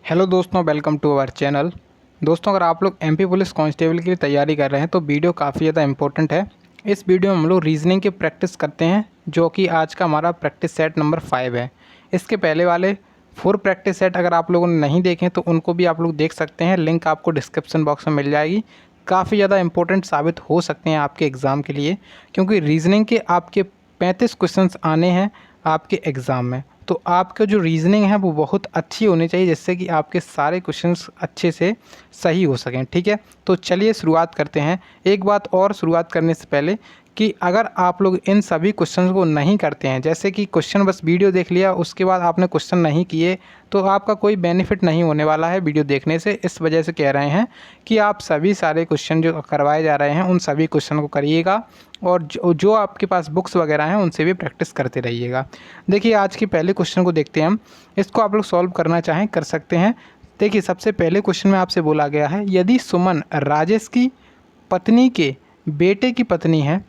Hello दोस्तों, welcome to our channel. दोस्तों, अगर आप लोग एमपी पुलिस कांस्टेबल की तैयारी कर रहे हैं तो वीडियो काफ़ी ज़्यादा इंपॉर्टेंट है। इस वीडियो में हम लोग रीजनिंग की प्रैक्टिस करते हैं, जो कि आज का हमारा प्रैक्टिस सेट नंबर 5 है। इसके पहले वाले 4 प्रैक्टिस सेट अगर आप लोगों ने नहीं देखे तो उनको भी आप लोग देख सकते हैं, लिंक आपको डिस्क्रिप्शन बॉक्स में मिल जाएगी। काफ़ी ज़्यादा इंपॉर्टेंट साबित हो सकते हैं आपके एग्ज़ाम के लिए, क्योंकि रीजनिंग के आपके 35 क्वेश्चंस आने हैं आपके एग्ज़ाम में। तो आपका जो रीजनिंग है वो बहुत अच्छी होनी चाहिए, जिससे कि आपके सारे क्वेश्चंस अच्छे से सही हो सकें। ठीक है, तो चलिए शुरुआत करते हैं। एक बात और शुरुआत करने से पहले कि अगर आप लोग इन सभी क्वेश्चंस को नहीं करते हैं, जैसे कि क्वेश्चन बस वीडियो देख लिया उसके बाद आपने क्वेश्चन नहीं किए, तो आपका कोई बेनिफिट नहीं होने वाला है वीडियो देखने से। इस वजह से कह रहे हैं कि आप सभी सारे क्वेश्चन जो करवाए जा रहे हैं उन सभी क्वेश्चन को करिएगा, और जो आपके पास बुक्स वगैरह हैं उनसे भी प्रैक्टिस करते रहिएगा। देखिए, आज के पहले क्वेश्चन को देखते हैं हम। इसको आप लोग सॉल्व करना चाहें कर सकते हैं। देखिए, सबसे पहले क्वेश्चन में आपसे बोला गया है, यदि सुमन राजेश की पत्नी के बेटे की पत्नी है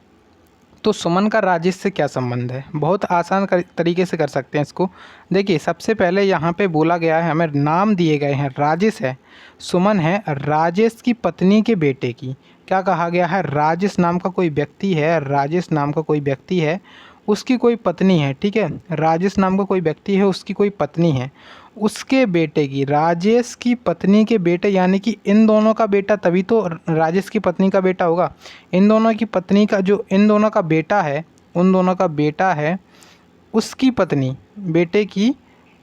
तो सुमन का राजेश से क्या संबंध है। बहुत आसान तरीके से कर सकते हैं इसको। देखिए, सबसे पहले यहाँ पे बोला गया है, हमें नाम दिए गए हैं, राजेश है, सुमन है, राजेश की पत्नी के बेटे की। क्या कहा गया है, राजेश नाम का कोई व्यक्ति है, राजेश नाम का कोई व्यक्ति है, उसकी कोई पत्नी है। ठीक है, राजेश नाम का कोई व्यक्ति है, उसकी कोई पत्नी है, उसके बेटे की, राजेश की पत्नी के बेटे, यानी कि इन दोनों का बेटा, तभी तो राजेश की पत्नी का बेटा होगा। इन दोनों की पत्नी का, जो इन दोनों का बेटा है, उन दोनों का बेटा है, उसकी पत्नी, बेटे की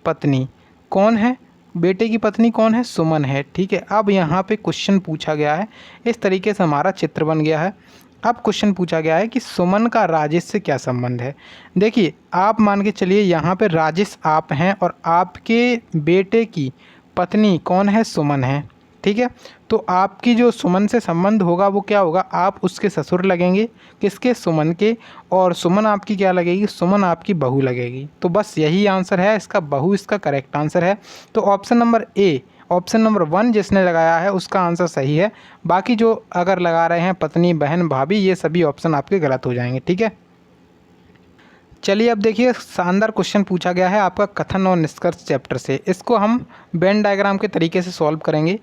पत्नी कौन है, बेटे की पत्नी कौन है, सुमन है। ठीक है, अब यहाँ पे क्वेश्चन पूछा गया है, इस तरीके से हमारा चित्र बन गया है। अब क्वेश्चन पूछा गया है कि सुमन का राजेश से क्या संबंध है। देखिए, आप मान के चलिए यहाँ पे राजेश आप हैं और आपके बेटे की पत्नी कौन है, सुमन है। ठीक है, तो आपकी जो सुमन से संबंध होगा वो क्या होगा, आप उसके ससुर लगेंगे, किसके, सुमन के, और सुमन आपकी क्या लगेगी, सुमन आपकी बहू लगेगी। तो बस यही आंसर है इसका, बहू इसका करेक्ट आंसर है। तो option number A, option number 1 जिसने लगाया है उसका आंसर सही है। बाकी जो अगर लगा रहे हैं पत्नी, बहन, भाभी, ये सभी ऑप्शन आपके गलत हो जाएंगे। ठीक है, चलिए अब देखिए, शानदार क्वेश्चन पूछा गया है आपका कथन और निष्कर्ष चैप्टर से। इसको हम वेन डायग्राम के तरीके से सॉल्व करेंगे।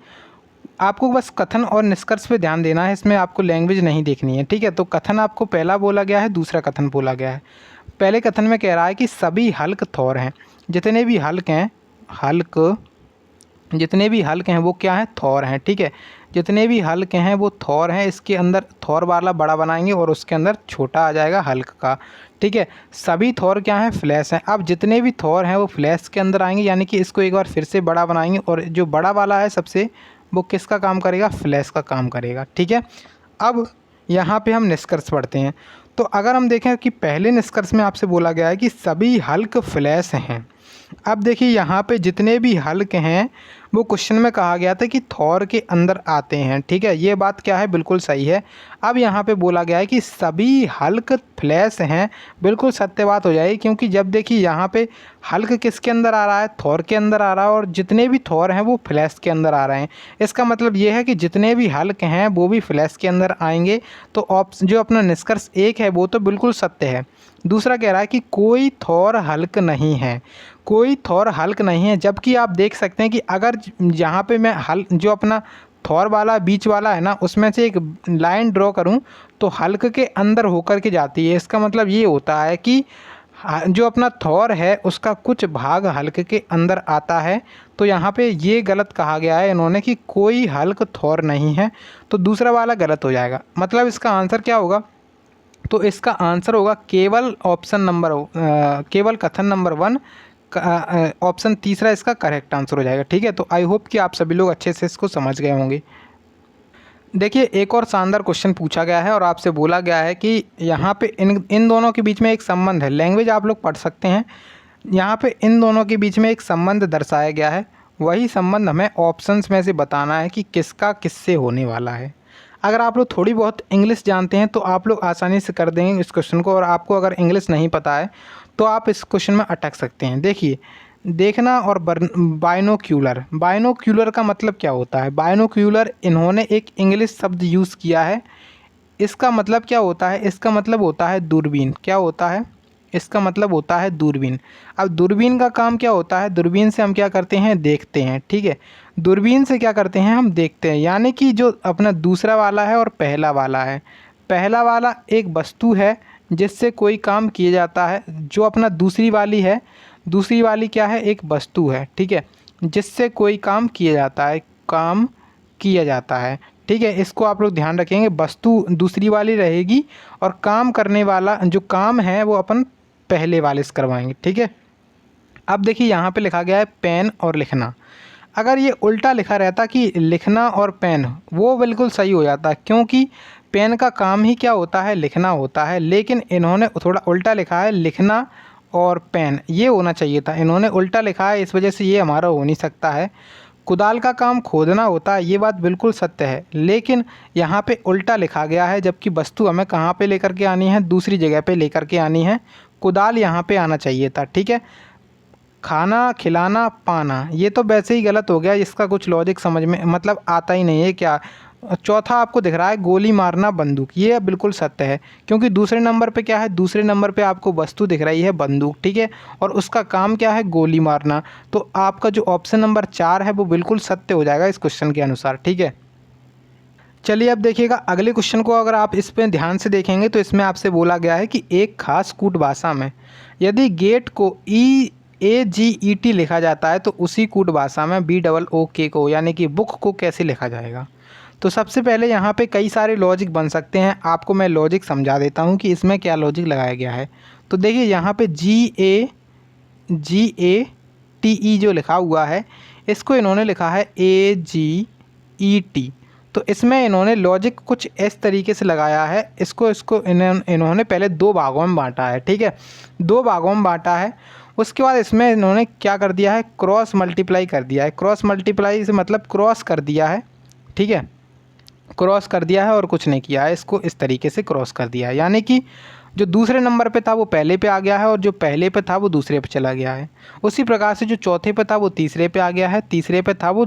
आपको बस कथन और निष्कर्ष पे ध्यान देना है, इसमें आपको लैंग्वेज नहीं देखनी है। ठीक है, तो कथन आपको पहला बोला गया है, दूसरा कथन बोला गया है। पहले कथन में कह रहा है कि सभी हल्क थोर हैं, जितने भी हल्क हैं, हल्क, जितने भी हल्क हैं वो क्या हैं, थोर हैं। ठीक है, जितने भी हल्क हैं वो थोर हैं। इसके अंदर थोर वाला बड़ा बनाएंगे और उसके अंदर छोटा आ जाएगा हल्क का। ठीक है, सभी थोर क्या हैं, फ्लैश हैं। अब जितने भी थोर हैं वो फ्लैश के अंदर आएंगे, यानी कि इसको एक बार फिर से बड़ा बनाएंगे, और जो बड़ा वाला है सबसे, वो किसका काम करेगा, फ्लैश का काम करेगा। ठीक है, अब यहाँ पे हम निष्कर्ष पढ़ते हैं। तो अगर हम देखें कि पहले निष्कर्ष में आपसे बोला गया है कि सभी हल्क फ्लैश हैं। अब देखिए, यहाँ पे जितने भी हल्क हैं वो क्वेश्चन में कहा गया था कि थॉर के अंदर आते हैं। ठीक है, ये बात क्या है, बिल्कुल सही है। अब यहाँ पे बोला गया है कि सभी हल्क फ्लैश हैं, बिल्कुल सत्य बात हो जाएगी, क्योंकि जब देखिए यहाँ पे हल्क किसके अंदर आ रहा है, थॉर के अंदर आ रहा है, और जितने भी थॉर हैं वो फ्लैश के अंदर आ रहे हैं। इसका मतलब ये है कि जितने भी हल्क हैं वो भी फ्लैश के अंदर आएंगे। तो ऑप्शन जो अपना निष्कर्ष 1 है वो तो बिल्कुल सत्य है। दूसरा कह रहा है कि कोई थॉर हल्क नहीं है, कोई थॉर हल्क नहीं है, जबकि आप देख सकते हैं कि अगर यहाँ पे मैं जो अपना थॉर वाला बीच वाला है ना, उसमें से एक लाइन ड्रॉ करूँ तो हल्क के अंदर होकर के जाती है। इसका मतलब ये होता है कि जो अपना थॉर है उसका कुछ भाग हल्क के अंदर आता है। तो यहाँ पे ये गलत कहा गया है इन्होंने कि कोई हल्क थॉर नहीं है, तो दूसरा वाला गलत हो जाएगा। मतलब इसका आंसर क्या होगा, तो इसका आंसर होगा केवल ऑप्शन नंबर केवल कथन नंबर 1, ऑप्शन तीसरा इसका करेक्ट आंसर हो जाएगा। ठीक है, तो आई होप कि आप सभी लोग अच्छे से इसको समझ गए होंगे। देखिए, एक और शानदार क्वेश्चन पूछा गया है और आपसे बोला गया है कि यहाँ पे इन दोनों के बीच में एक संबंध है। लैंग्वेज आप लोग पढ़ सकते हैं। यहाँ पे इन दोनों के बीच में एक संबंध दर्शाया गया है, वही संबंध हमें ऑप्शंस में से बताना है कि किसका किससे होने वाला है। अगर आप लोग थोड़ी बहुत इंग्लिश जानते हैं तो आप लोग आसानी से कर देंगे इस क्वेश्चन को, और आपको अगर इंग्लिश नहीं पता है तो आप इस क्वेश्चन में अटक सकते हैं। देखिए, देखना और बाइनोक्यूलर, बाइनोक्यूलर का मतलब क्या होता है। बाइनोक्यूलर, इन्होंने एक इंग्लिश शब्द यूज़ किया है। इसका मतलब क्या होता है, इसका मतलब होता है दूरबीन। क्या होता है, इसका मतलब होता है दूरबीन। अब दूरबीन का काम क्या होता है, दूरबीन से हम क्या करते हैं, देखते हैं, ठीक है। दूरबीन से क्या करते हैं, हम देखते हैं, यानी कि जो अपना दूसरा वाला है और पहला वाला है, पहला वाला एक वस्तु है जिससे कोई काम किया जाता है, जो अपना दूसरी वाली है, दूसरी वाली क्या है, एक वस्तु है, ठीक है, जिससे कोई काम किया जाता है, काम किया जाता है, ठीक है। इसको आप लोग ध्यान रखेंगे, वस्तु दूसरी वाली रहेगी और काम करने वाला जो काम है वो अपन पहले वाले से करवाएंगे, ठीक है। अब देखिए यहाँ पे लिखा गया है पेन और लिखना। अगर ये उल्टा लिखा रहता कि लिखना और पेन, वो बिल्कुल सही हो जाता, क्योंकि पेन का काम ही क्या होता है, लिखना होता है, लेकिन इन्होंने थोड़ा उल्टा लिखा है, लिखना और पेन, ये होना चाहिए था, इन्होंने उल्टा लिखा है, इस वजह से ये हमारा हो नहीं सकता है। कुदाल का काम खोदना होता है, ये बात बिल्कुल सत्य है, लेकिन यहाँ पे उल्टा लिखा गया है, जबकि वस्तु हमें कहाँ पे लेकर के आनी है, दूसरी जगह पे लेकर के आनी है। कुदाल यहाँ पे आना चाहिए था, ठीक है। खाना, खिलाना, पाना, ये तो वैसे ही गलत हो गया, इसका कुछ लॉजिक समझ में मतलब आता ही नहीं है क्या। चौथा आपको दिख रहा है गोली मारना, बंदूक, ये बिल्कुल सत्य है, क्योंकि दूसरे नंबर पे क्या है, दूसरे नंबर पे आपको वस्तु दिख रही है बंदूक, ठीक है, और उसका काम क्या है, गोली मारना। तो आपका जो ऑप्शन नंबर 4 है वो बिल्कुल सत्य हो जाएगा इस क्वेश्चन के अनुसार, ठीक है। चलिए अब देखिएगा अगले क्वेश्चन को, अगर आप इस पर ध्यान से देखेंगे तो इसमें आपसे बोला गया है कि एक खास कूट भाषा में यदि गेट को EAGET लिखा जाता है तो उसी कूट भाषा में BOOK को यानी कि बुक को कैसे लिखा जाएगा। तो सबसे पहले यहाँ पे कई सारे लॉजिक बन सकते हैं, आपको मैं लॉजिक समझा देता हूँ कि इसमें क्या लॉजिक लगाया गया है। तो देखिए यहाँ पे GATE जो लिखा हुआ है, इसको इन्होंने लिखा है AGET। तो इसमें इन्होंने लॉजिक कुछ इस तरीके से लगाया है, इसको इन्होंने पहले दो भागों में बांटा है, ठीक है, दो भागों में बांटा है। उसके बाद इसमें इन्होंने क्या कर दिया है, क्रॉस मल्टीप्लाई कर दिया है। क्रॉस मल्टीप्लाई से मतलब क्रॉस कर दिया है, ठीक है, क्रॉस कर दिया है और कुछ नहीं किया है, इसको इस तरीके से क्रॉस कर दिया है, यानी कि जो दूसरे नंबर पे था वो पहले पे आ गया है और जो पहले पे था वो दूसरे पे चला गया है। उसी प्रकार से जो चौथे पे था वो तीसरे पे आ गया है, तीसरे पे था वो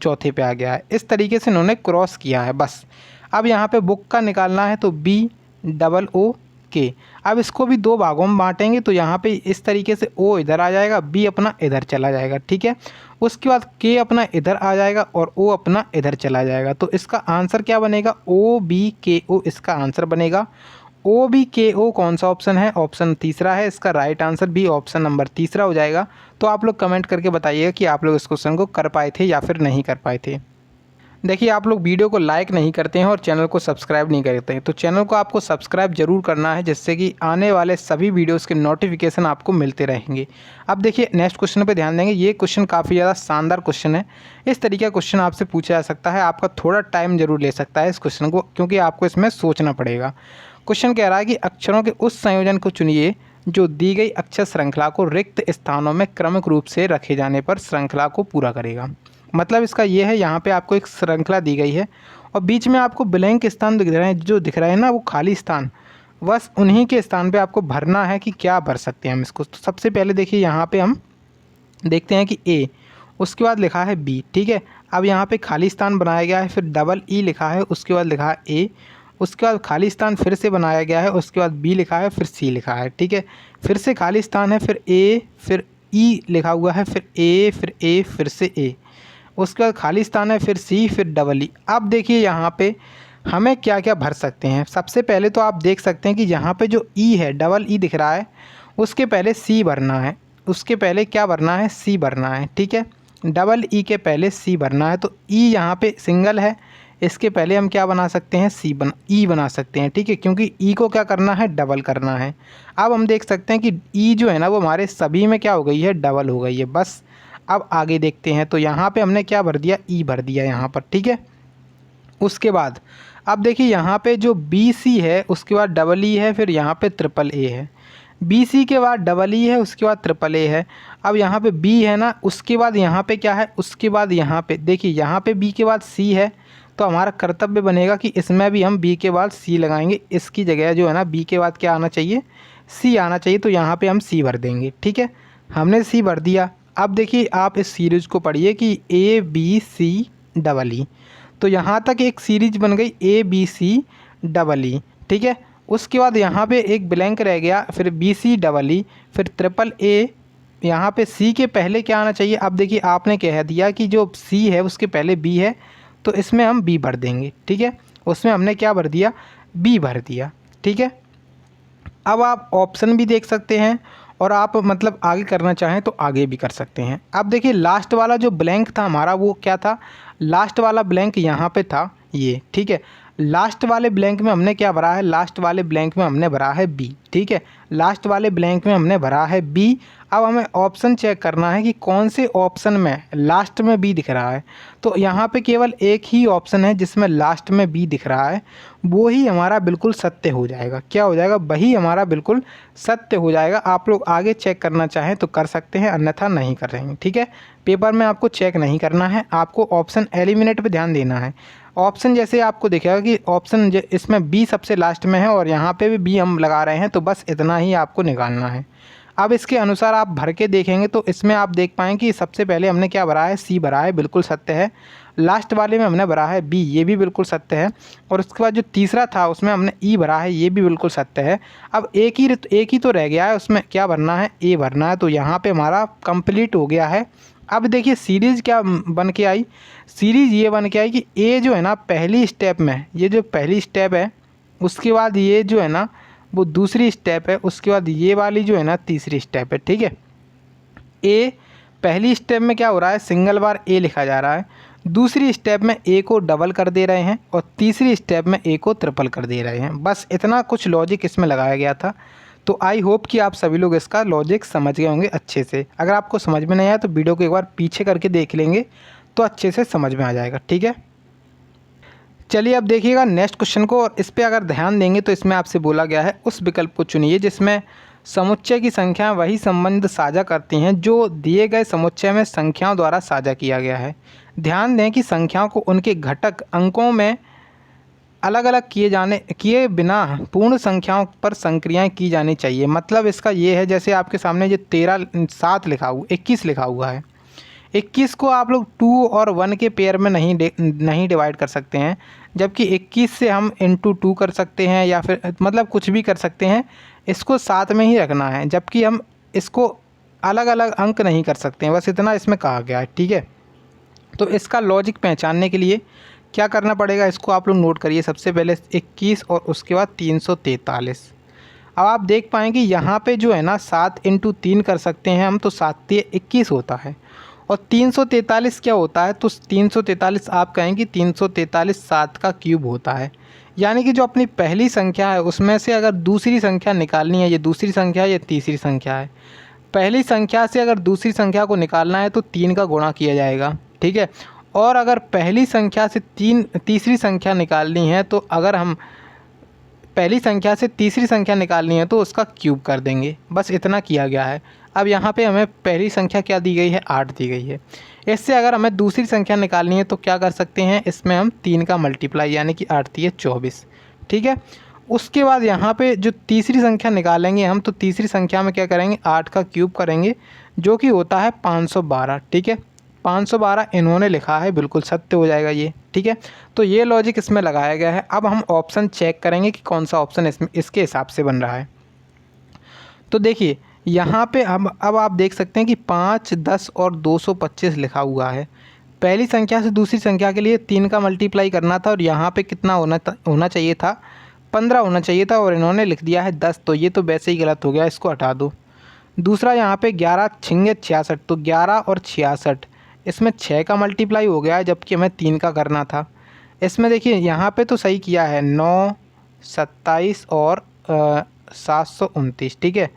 चौथे पे आ गया है। इस तरीके से इन्होंने क्रॉस किया है बस। अब यहाँ पे बुक का निकालना है तो BOOK। अब इसको भी दो भागों में बांटेंगे तो यहाँ पे इस तरीके से O इधर आ जाएगा, B अपना इधर चला जाएगा, ठीक है। उसके बाद K अपना इधर आ जाएगा और O अपना इधर चला जाएगा। तो इसका आंसर क्या बनेगा, OBKO इसका आंसर बनेगा। OBKO कौन सा ऑप्शन है, ऑप्शन तीसरा है, इसका राइट आंसर भी ऑप्शन नंबर तीसरा हो जाएगा। तो आप लोग कमेंट करके बताइएगा कि आप लोग इस क्वेश्चन को कर पाए थे या फिर नहीं कर पाए थे। देखिए आप लोग वीडियो को लाइक नहीं करते हैं और चैनल को सब्सक्राइब नहीं करते हैं, तो चैनल को आपको सब्सक्राइब जरूर करना है, जिससे कि आने वाले सभी वीडियोस के नोटिफिकेशन आपको मिलते रहेंगे। अब देखिए नेक्स्ट क्वेश्चन पे ध्यान देंगे, ये क्वेश्चन काफ़ी ज़्यादा शानदार क्वेश्चन है। इस तरीके का क्वेश्चन आपसे पूछा जा सकता है, आपका थोड़ा टाइम जरूर ले सकता है इस क्वेश्चन को, क्योंकि आपको इसमें सोचना पड़ेगा। क्वेश्चन कह रहा है कि अक्षरों के उस संयोजन को चुनिए जो दी गई अक्षर श्रृंखला को रिक्त स्थानों में क्रमिक रूप से रखे जाने पर श्रृंखला को पूरा करेगा। मतलब इसका ये है, यहाँ पे आपको एक श्रृंखला दी गई है और बीच में आपको ब्लैंक स्थान दिख रहे हैं, जो दिख रहे हैं ना वो खाली स्थान, बस उन्हीं के स्थान पे आपको भरना है कि क्या भर सकते हैं हम इसको। तो सबसे पहले देखिए यहाँ पे हम देखते हैं कि A, उसके बाद लिखा है B, ठीक है। अब यहाँ पे खाली स्थान बनाया गया है, फिर E लिखा है, उसके बाद लिखा है A, उसके बाद खाली स्थान फिर से बनाया गया है, उसके बाद B लिखा है, फिर C लिखा है, ठीक है। फिर से खाली स्थान है, फिर A, फिर E लिखा हुआ है, फिर A, फिर A, फिर से A, उसके बाद खाली स्थान है, फिर C, फिर EE। अब देखिए यहाँ पे हमें क्या क्या भर सकते हैं। सबसे पहले तो आप देख सकते हैं कि यहाँ पे जो E है, EE दिख रहा है, उसके पहले C भरना है, उसके पहले क्या भरना है, C भरना है, ठीक है। EE के पहले C भरना है, तो E यहाँ पे सिंगल है, इसके पहले हम क्या बना सकते हैं, E बना सकते हैं, ठीक है, क्योंकि E को क्या करना है, डबल करना है। अब हम देख सकते हैं कि E जो है ना वो हमारे सभी में क्या हो गई है, डबल हो गई है। बस अब आगे देखते हैं, तो यहाँ पे हमने क्या भर दिया, E भर दिया यहाँ पर, ठीक है। उसके बाद अब देखिए यहाँ पे जो BC है, उसके बाद EE है, फिर यहाँ पे AAA है। BC के बाद EE है, उसके बाद AAA है। अब यहाँ पे B है ना, उसके बाद यहाँ पे क्या है, उसके बाद यहाँ पे देखिए यहाँ पे B के बाद C है, तो हमारा कर्तव्य बनेगा कि इसमें भी हम B के बाद C लगाएंगे। इसकी जगह जो है ना B के बाद क्या आना चाहिए, C आना चाहिए, तो यहाँ पे हम C भर देंगे, ठीक है। हमने C भर दिया। अब देखिए आप इस सीरीज़ को पढ़िए कि ABCEE, तो यहाँ तक एक सीरीज बन गई ABCEE, ठीक है। उसके बाद यहाँ पे एक ब्लैंक रह गया, फिर BCEE, फिर AAA। यहाँ पे C के पहले क्या आना चाहिए? अब देखिए आपने कह दिया कि जो C है उसके पहले B है, तो इसमें हम B भर देंगे। ठीक है, उसमें हमने क्या भर दिया? B भर दिया। ठीक है, अब आप ऑप्शन भी देख सकते हैं और आप मतलब आगे करना चाहें तो आगे भी कर सकते हैं। अब देखिए लास्ट वाला जो ब्लैंक था हमारा वो क्या था? लास्ट वाला ब्लैंक यहाँ पे था ये। ठीक है, लास्ट वाले ब्लैंक में हमने क्या भरा है? लास्ट वाले ब्लैंक में हमने भरा है B। ठीक है, लास्ट वाले ब्लैंक में हमने भरा है B। अब हमें ऑप्शन चेक करना है कि कौन से ऑप्शन में लास्ट में B दिख रहा है। तो यहाँ पे केवल एक ही ऑप्शन है जिसमें लास्ट में B दिख रहा है, वो ही हमारा बिल्कुल सत्य हो जाएगा। क्या हो जाएगा? वही हमारा बिल्कुल सत्य हो जाएगा। आप लोग आगे चेक करना चाहें तो कर सकते हैं, अन्यथा नहीं कर रहे हैं। ठीक है, पेपर में आपको चेक नहीं करना है, आपको ऑप्शन एलिमिनेट पे ध्यान देना है। ऑप्शन जैसे आपको दिखेगा कि ऑप्शन इसमें B सबसे लास्ट में है और यहाँ पे भी B हम लगा रहे हैं, तो बस इतना ही आपको निकालना है। अब इसके अनुसार आप भर के देखेंगे तो इसमें आप देख पाएँ कि सबसे पहले हमने क्या भरा है? C भरा है, बिल्कुल सत्य है। लास्ट वाले में हमने भरा है B, ये भी बिल्कुल सत्य है। और उसके बाद जो तीसरा था उसमें हमने E भरा है, ये भी बिल्कुल सत्य है। अब एक ही तो रह गया है, उसमें क्या भरना है? A भरना है। तो यहाँ पे हमारा कंप्लीट हो गया है। अब देखिए सीरीज़ क्या बन के आई? सीरीज़ ये बन के आई कि A जो है ना पहली स्टेप में, ये जो पहली स्टेप है, उसके बाद ये जो है ना वो दूसरी स्टेप है, उसके बाद ये वाली जो है ना तीसरी स्टेप है। ठीक है, A पहली स्टेप में क्या हो रहा है? सिंगल बार A लिखा जा रहा है। दूसरी स्टेप में A को डबल कर दे रहे हैं और तीसरी स्टेप में A को ट्रिपल कर दे रहे हैं। बस इतना कुछ लॉजिक इसमें लगाया गया था। तो आई होप कि आप सभी लोग इसका लॉजिक समझ गए होंगे अच्छे से। अगर आपको समझ में नहीं आया तो वीडियो को एक बार पीछे करके देख लेंगे तो अच्छे से समझ में आ जाएगा। ठीक है, चलिए अब देखिएगा नेक्स्ट क्वेश्चन को, और इस पर अगर ध्यान देंगे तो इसमें आपसे बोला गया है उस विकल्प को चुनिए जिसमें समुच्चय की संख्या वही संबंध साझा करती हैं जो दिए गए समुच्चय में संख्याओं द्वारा साझा किया गया है। ध्यान दें कि संख्याओं को उनके घटक अंकों में अलग अलग किए बिना पूर्ण संख्याओं पर संक्रियाएं की जानी चाहिए। मतलब इसका ये है, जैसे आपके सामने जो 7 लिखा हुआ 21 लिखा हुआ है, 21 को आप लोग 2 और 1 के पेयर में नहीं डिवाइड कर सकते हैं, जबकि 21 से हम इंटू 2 कर सकते हैं या फिर मतलब कुछ भी कर सकते हैं। इसको साथ में ही रखना है, जबकि हम इसको अलग अलग अंक नहीं कर सकते हैं। बस इतना इसमें कहा गया है। ठीक है, तो इसका लॉजिक पहचानने के लिए क्या करना पड़ेगा, इसको आप लोग नोट करिए। सबसे पहले 21 और उसके बाद 343। अब आप देख पाएंगे यहाँ पे जो है ना 7 इंटू 3 कर सकते हैं हम, तो 7 3 21 होता है। और 343 क्या होता है? तो 343 आप कहेंगे 343 7 का क्यूब होता है। यानी कि जो अपनी पहली संख्या है उसमें से अगर दूसरी संख्या निकालनी है, ये दूसरी संख्या है, ये तीसरी संख्या है, पहली संख्या से अगर दूसरी संख्या को निकालना है तो 3 का गुणा किया जाएगा। ठीक है, और अगर पहली संख्या से तीसरी संख्या निकालनी है तो अगर हम पहली संख्या से तीसरी संख्या निकालनी है तो उसका क्यूब कर देंगे। बस इतना किया गया है। अब यहाँ पे हमें पहली संख्या क्या दी गई है? 8 दी गई है। इससे अगर हमें दूसरी संख्या निकालनी है तो क्या कर सकते हैं? इसमें हम 3 का मल्टीप्लाई, यानी कि 8 3 24। ठीक है, उसके बाद यहाँ पे जो तीसरी संख्या निकालेंगे हम, तो तीसरी संख्या में क्या करेंगे? 8 का क्यूब करेंगे, जो कि होता है 512। ठीक है, 512 इन्होंने लिखा है, बिल्कुल सत्य हो जाएगा ये। ठीक है, तो ये लॉजिक इसमें लगाया गया है। अब हम ऑप्शन चेक करेंगे कि कौन सा ऑप्शन इसके हिसाब से बन रहा है। तो देखिए यहाँ पे अब आप देख सकते हैं कि 5 10 और 225 लिखा हुआ है। पहली संख्या से दूसरी संख्या के लिए 3 का मल्टीप्लाई करना था और यहाँ पे कितना होना चाहिए था? 15 होना चाहिए था, और इन्होंने लिख दिया है 10। तो ये तो वैसे ही गलत हो गया, इसको हटा दो। दूसरा यहाँ पे 11 छिंगे 66, तो 11 और 66 इसमें 6 का मल्टीप्लाई हो गया है, जबकि हमें 3 का करना था। इसमें देखिए यहाँ पे तो सही किया है, 9 27 और 729। ठीक है,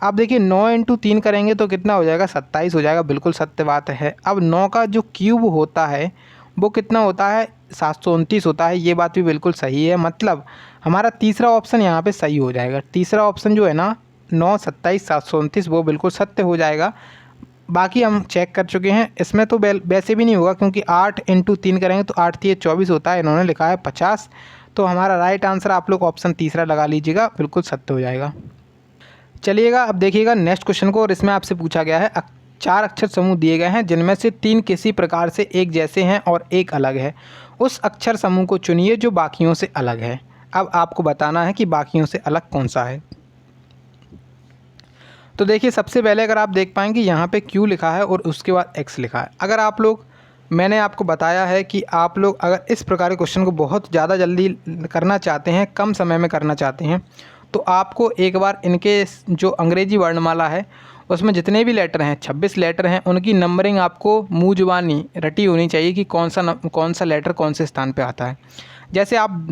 अब देखिए 9 इंटू 3 करेंगे तो कितना हो जाएगा? 27 हो जाएगा, बिल्कुल सत्य बात है। अब 9 का जो क्यूब होता है वो कितना होता है? 729 होता है। ये बात भी बिल्कुल सही है, मतलब हमारा तीसरा ऑप्शन यहाँ पे सही हो जाएगा। तीसरा ऑप्शन जो है ना 9 27 729 वो बिल्कुल सत्य हो जाएगा। बाकी हम चेक कर चुके हैं, इसमें तो वैसे भी नहीं होगा, क्योंकि 8 इंटू 3 करेंगे तो 8 3 24 होता है, इन्होंने लिखा है 50। तो हमारा राइट आंसर आप लोग ऑप्शन तीसरा लगा लीजिएगा, बिल्कुल सत्य हो जाएगा। चलिएगा अब देखिएगा नेक्स्ट क्वेश्चन को, और इसमें आपसे पूछा गया है 4 अक्षर समूह दिए गए हैं जिनमें से 3 किसी प्रकार से एक जैसे हैं और एक अलग है। उस अक्षर समूह को चुनिए जो बाकियों से अलग है। अब आपको बताना है कि बाकियों से अलग कौन सा है। तो देखिए सबसे पहले अगर आप देख पाएंगे यहाँ पे Q लिखा है और उसके बाद X लिखा है। अगर आप लोग, मैंने आपको बताया है कि आप लोग अगर इस प्रकार के क्वेश्चन को बहुत ज़्यादा जल्दी करना चाहते हैं, कम समय में करना चाहते हैं, तो आपको एक बार इनके जो अंग्रेजी वर्णमाला है उसमें जितने भी लेटर हैं, 26 लेटर हैं, उनकी नंबरिंग आपको मुँह जुबानी रटी होनी चाहिए कि कौन सा लेटर कौन से स्थान पे आता है। जैसे आप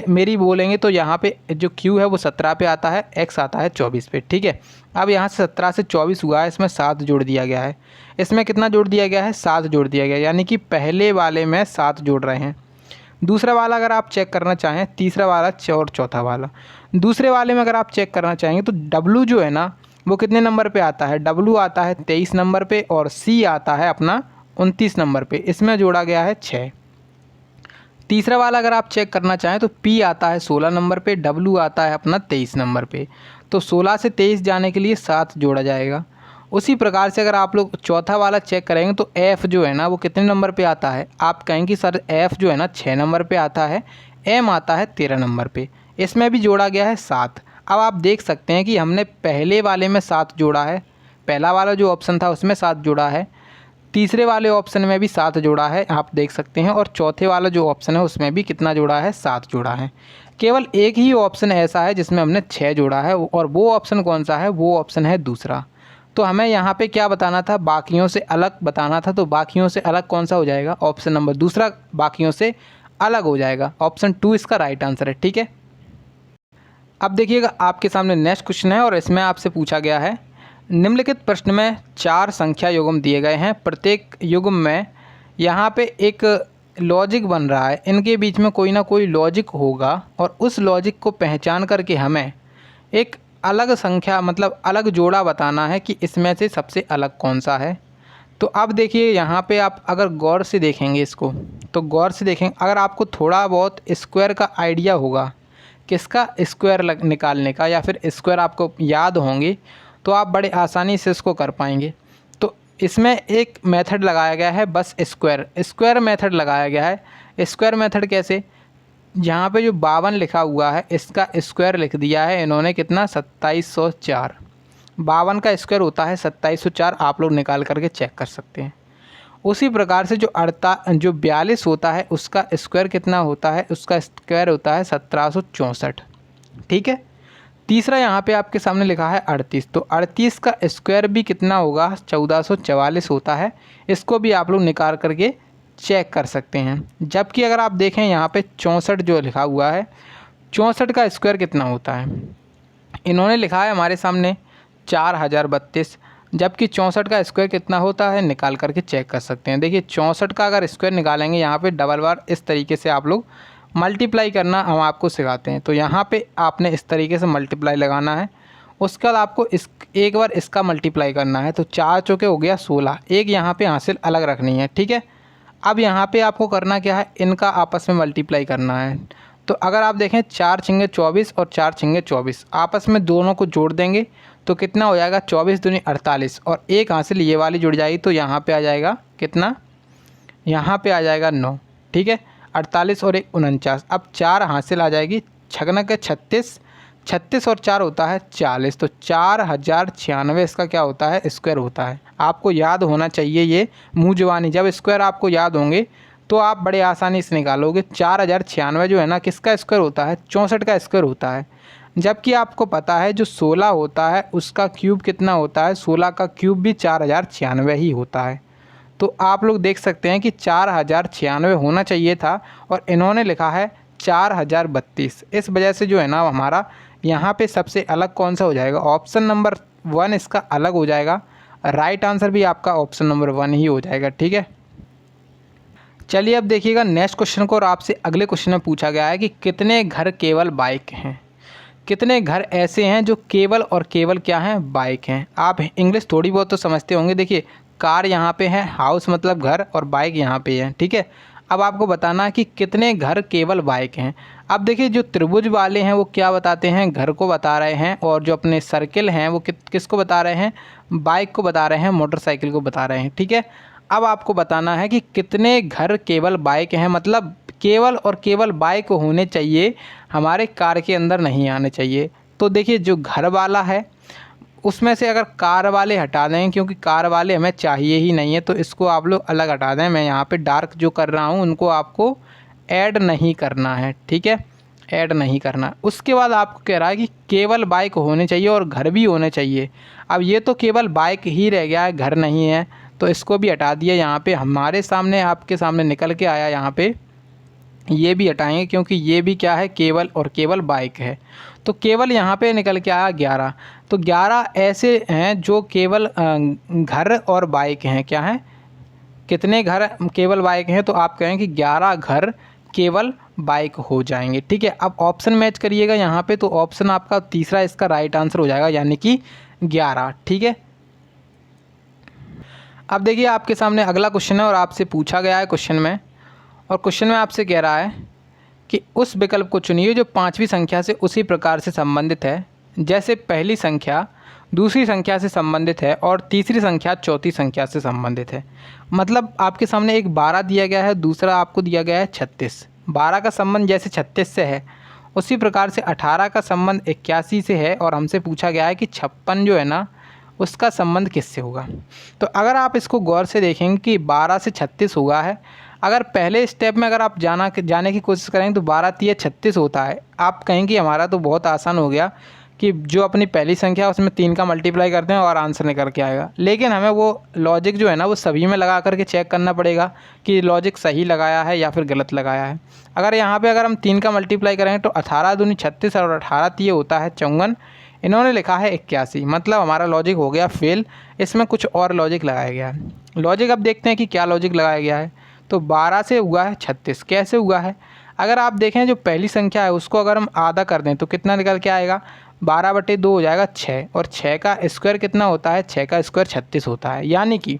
मेरी बोलेंगे तो यहाँ पे जो Q है वो 17 पे आता है, X आता है 24 पे, ठीक है। अब यहाँ से 17 से 24 हुआ है, इसमें 7 जोड़ दिया गया है। इसमें कितना जोड़ दिया गया है? 7 जोड़ दिया गया है, यानी कि पहले वाले में 7 जोड़ रहे हैं। दूसरा वाला अगर आप चेक करना चाहें, तीसरा वाला और चौथा वाला, दूसरे वाले में अगर आप चेक करना चाहेंगे तो W जो है ना वो कितने नंबर पे आता है? W आता है 23 नंबर पे और C आता है अपना 29 नंबर पे, इसमें जोड़ा गया है 6। तीसरा वाला अगर आप चेक करना चाहें तो P आता है 16 नंबर पे, W आता है अपना 23 नंबर पे, तो 16 से 23 जाने के लिए 7 जोड़ा जाएगा। उसी प्रकार से अगर आप लोग चौथा वाला चेक करेंगे तो F जो है ना वो कितने नंबर पे आता है? आप कहेंगे सर F जो है ना 6 नंबर पे आता है, M आता है 13 नंबर पे, इसमें भी जोड़ा गया है 7। अब आप देख सकते हैं कि हमने पहले वाले में 7 जोड़ा है, पहला वाला जो ऑप्शन था उसमें 7 जोड़ा है, तीसरे वाले ऑप्शन में भी 7 जोड़ा है, आप देख सकते हैं, और चौथे वाला जो ऑप्शन है उसमें भी कितना जोड़ा है? 7 जोड़ा है। केवल एक ही ऑप्शन ऐसा है जिसमें हमने 6 जोड़ा है, और वो ऑप्शन कौन सा है? वो ऑप्शन है दूसरा। तो हमें यहाँ पे क्या बताना था? बाकियों से अलग बताना था। तो बाकियों से अलग कौन सा हो जाएगा? ऑप्शन नंबर दूसरा बाकियों से अलग हो जाएगा, ऑप्शन 2 इसका राइट आंसर है, ठीक है। अब देखिएगा आपके सामने नेक्स्ट क्वेश्चन है और इसमें आपसे पूछा गया है, निम्नलिखित प्रश्न में 4 संख्या युग्म दिए गए हैं, प्रत्येक युग्म में यहाँ पे एक लॉजिक बन रहा है, इनके बीच में कोई ना कोई लॉजिक होगा और उस लॉजिक को पहचान करके हमें एक अलग संख्या मतलब अलग जोड़ा बताना है कि इसमें से सबसे अलग कौन सा है। तो अब देखिए यहाँ पे आप अगर गौर से देखेंगे इसको, तो गौर से देखेंगे, अगर आपको थोड़ा बहुत स्क्वायर का आइडिया होगा, किसका स्क्वायर निकालने का, या फिर स्क्वायर आपको याद होंगे, तो आप बड़े आसानी से इसको कर पाएंगे। तो इसमें एक मेथड लगाया गया है, बस स्क्वायर मेथड लगाया गया है। स्क्वायर मेथड कैसे? यहाँ पे जो 52 लिखा हुआ है इसका स्क्वायर लिख दिया है इन्होंने, कितना? 2704। 52 का स्क्वायर होता है 2704, आप लोग निकाल करके चेक कर सकते हैं। उसी प्रकार से जो 42 होता है उसका स्क्वायर कितना होता है? उसका स्क्वायर होता है 1764, ठीक है। तीसरा यहाँ पे आपके सामने लिखा है 38, तो 38 का स्क्वायर भी कितना होगा? 1444 होता है, इसको भी आप लोग निकाल करके चेक कर सकते हैं। जबकि अगर आप देखें यहाँ पे 64 जो लिखा हुआ है, 64 का स्क्वायर कितना होता है? इन्होंने लिखा है हमारे सामने 4032, जबकि 64 का स्क्वायर कितना होता है? निकाल करके चेक कर सकते हैं। देखिए 64 का अगर स्क्वायर निकालेंगे यहाँ पे डबल बार इस तरीके से आप लोग मल्टीप्लाई करना हम आपको सिखाते हैं। तो यहाँ पे आपने इस तरीके से मल्टीप्लाई लगाना है, उसके बाद आपको एक बार इसका मल्टीप्लाई करना है। तो 4 चौके हो गया 16, एक यहाँ पे हासिल अलग रखनी है, ठीक है। अब यहाँ पे आपको करना क्या है? इनका आपस में मल्टीप्लाई करना है। तो अगर आप देखें 4 छिंगे 24 और 4 छिंगे 24, आपस में दोनों को जोड़ देंगे तो कितना हो जाएगा? 24 दूनी 48, और एक हासिल ये वाली जुड़ जाएगी, तो यहाँ पे आ जाएगा कितना? यहाँ पे आ जाएगा 9, ठीक है। 48 और 1 49, अब 4 हासिल आ जाएगी, छगना के 36, 36 और 4 होता है 40, तो 4096 इसका क्या होता है? स्क्वायर होता है। आपको याद होना चाहिए ये मुँह जुबानी, जब स्क्वायर आपको याद होंगे तो आप बड़े आसानी से निकालोगे। 4096 जो है ना किसका स्क्वायर होता है? 64 का स्क्वायर होता है। जबकि आपको पता है जो 16 होता है उसका क्यूब कितना होता है? 16 का क्यूब भी 4096 ही होता है। तो आप लोग देख सकते हैं कि 4096 होना चाहिए था और इन्होंने लिखा है 4032। इस वजह से जो है ना हमारा यहाँ पे सबसे अलग कौन सा हो जाएगा? ऑप्शन नंबर 1 इसका अलग हो जाएगा। राइट आंसर भी आपका ऑप्शन नंबर 1 ही हो जाएगा, ठीक है। चलिए अब देखिएगा नेक्स्ट क्वेश्चन को, और आपसे अगले क्वेश्चन में पूछा गया है कि कितने घर केवल बाइक हैं? कितने घर ऐसे हैं जो केवल और केवल क्या हैं? बाइक हैं। आप इंग्लिश थोड़ी बहुत तो समझते होंगे। देखिए कार यहाँ पे है, हाउस मतलब घर, और बाइक यहाँ पे है, ठीक है। अब आपको बताना है कि कितने घर केवल बाइक हैं। अब देखिए जो त्रिभुज वाले हैं वो क्या बताते हैं? घर को बता रहे हैं, और जो अपने सर्किल हैं वो किसको बता रहे हैं? बाइक को बता रहे हैं, मोटरसाइकिल को बता रहे हैं, ठीक है। अब आपको बताना है कि कितने घर केवल बाइक हैं, मतलब केवल और केवल बाइक होने चाहिए, हमारे कार के अंदर नहीं आने चाहिए। तो देखिए जो घर वाला है उसमें से अगर कार वाले हटा दें, क्योंकि कार वाले हमें चाहिए ही नहीं है, तो इसको आप लोग अलग हटा दें। मैं यहाँ पे डार्क जो कर रहा हूँ उनको आपको ऐड नहीं करना है, ठीक है, ऐड नहीं करना। उसके बाद आपको कह रहा है कि केवल बाइक होने चाहिए और घर भी होने चाहिए। अब ये तो केवल बाइक ही रह गया है, घर नहीं है, तो इसको भी हटा दिया। यहाँ पे हमारे सामने आपके सामने निकल के आया, यहाँ पे ये भी हटाएंगे क्योंकि ये भी क्या है, केवल और केवल बाइक है। तो केवल यहाँ पे निकल के आया 11। तो 11 ऐसे हैं जो केवल घर और बाइक हैं। क्या हैं, कितने घर केवल बाइक हैं, तो आप कहें कि 11 घर केवल बाइक हो जाएंगे, ठीक है। अब ऑप्शन मैच करिएगा यहाँ पे, तो ऑप्शन आपका तीसरा इसका राइट आंसर हो जाएगा, यानी कि 11, ठीक है। अब देखिए आपके सामने अगला क्वेश्चन है और आपसे पूछा गया है क्वेश्चन में, और क्वेश्चन में आपसे कह रहा है कि उस विकल्प को चुनिए जो पांचवी संख्या से उसी प्रकार से संबंधित है, जैसे पहली संख्या दूसरी संख्या से संबंधित है और तीसरी संख्या चौथी संख्या से संबंधित है। मतलब आपके सामने एक 12 दिया गया है, दूसरा आपको दिया गया है 36। 12 का संबंध जैसे 36 से है उसी प्रकार से 18 का संबंध 81 से है, और हमसे पूछा गया है कि 56 जो है ना उसका संबंध किससे होगा। तो अगर आप इसको गौर से देखेंगे कि 12 से 36 हुआ है, अगर पहले स्टेप में अगर आप जाने की कोशिश करेंगे तो 12 तिया 36 होता है। आप कहेंगे हमारा तो बहुत आसान हो गया कि जो अपनी पहली संख्या उसमें 3 का मल्टीप्लाई करते हैं और आंसर निकल के आएगा, लेकिन हमें वो लॉजिक जो है ना वो सभी में लगा करके चेक करना पड़ेगा कि लॉजिक सही लगाया है या फिर गलत लगाया है। अगर यहाँ पे अगर हम 3 का मल्टीप्लाई करेंगे तो 18 दूनी 36 और 18 तिये होता है 54। इन्होंने लिखा है 81, मतलब हमारा लॉजिक हो गया फेल। इसमें कुछ और लॉजिक लगाया गया है। लॉजिक अब देखते हैं कि क्या लॉजिक लगाया गया है। तो 12 से हुआ है 36, कैसे हुआ है, अगर आप देखें जो पहली संख्या है उसको अगर हम आधा कर दें तो कितना निकल के आएगा, 12/2 हो जाएगा 6, और 6 का स्क्वायर कितना होता है, 6 का स्क्वायर 36 होता है। यानी कि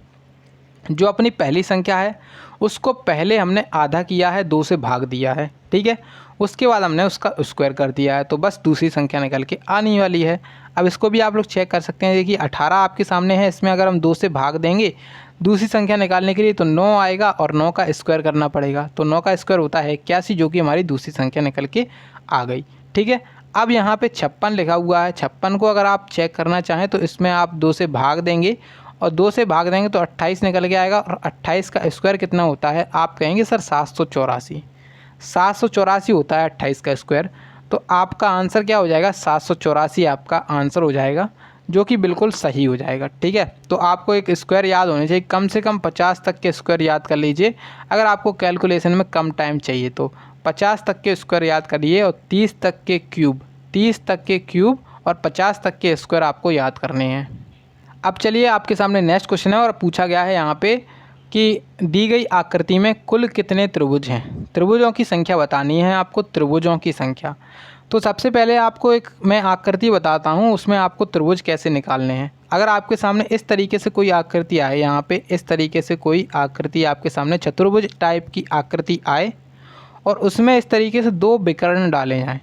जो अपनी पहली संख्या है उसको पहले हमने आधा किया है, 2 से भाग दिया है, ठीक है, उसके बाद हमने उसका स्क्वायर कर दिया है, तो बस दूसरी संख्या निकल के आने वाली है। अब इसको भी आप लोग चेक कर सकते हैं। देखिए 18 आपके सामने है, इसमें अगर हम 2 से भाग देंगे दूसरी संख्या निकालने के लिए तो 9 आएगा और 9 का स्क्वायर करना पड़ेगा, तो 9 का स्क्वायर होता है 81, जो कि हमारी दूसरी संख्या निकल के आ गई, ठीक है। अब यहाँ पे 56 लिखा हुआ है। 56 को अगर आप चेक करना चाहें तो इसमें आप 2 से भाग देंगे और 2 से भाग देंगे तो 28 निकल के आएगा, और 28 का स्क्वायर कितना होता है, आप कहेंगे सर 784। 784 होता है 28 का स्क्वायर। तो आपका आंसर क्या हो जाएगा, 784 आपका आंसर हो जाएगा, जो कि बिल्कुल सही हो जाएगा, ठीक है। तो आपको एक स्क्वायर याद होने चाहिए, कम से कम 50 तक के स्क्वायर याद कर लीजिए। अगर आपको कैलकुलेशन में कम टाइम चाहिए तो 50 तक के स्क्वायर याद करिए, और 30 तक के क्यूब और 50 तक के स्क्वायर आपको याद करने हैं। अब चलिए आपके सामने नेक्स्ट क्वेश्चन है, और पूछा गया है यहाँ पे कि दी गई आकृति में कुल कितने त्रिभुज हैं। त्रिभुजों की संख्या बतानी है आपको, त्रिभुजों की संख्या। तो सबसे पहले आपको एक मैं आकृति बताता हूँ, उसमें आपको त्रिभुज कैसे निकालने हैं। अगर आपके सामने इस तरीके से कोई आकृति आए, यहाँ पे इस तरीके से कोई आकृति आपके सामने चतुर्भुज टाइप की आकृति आए, और उसमें इस तरीके से 2 विकर्ण डाले जाएँ,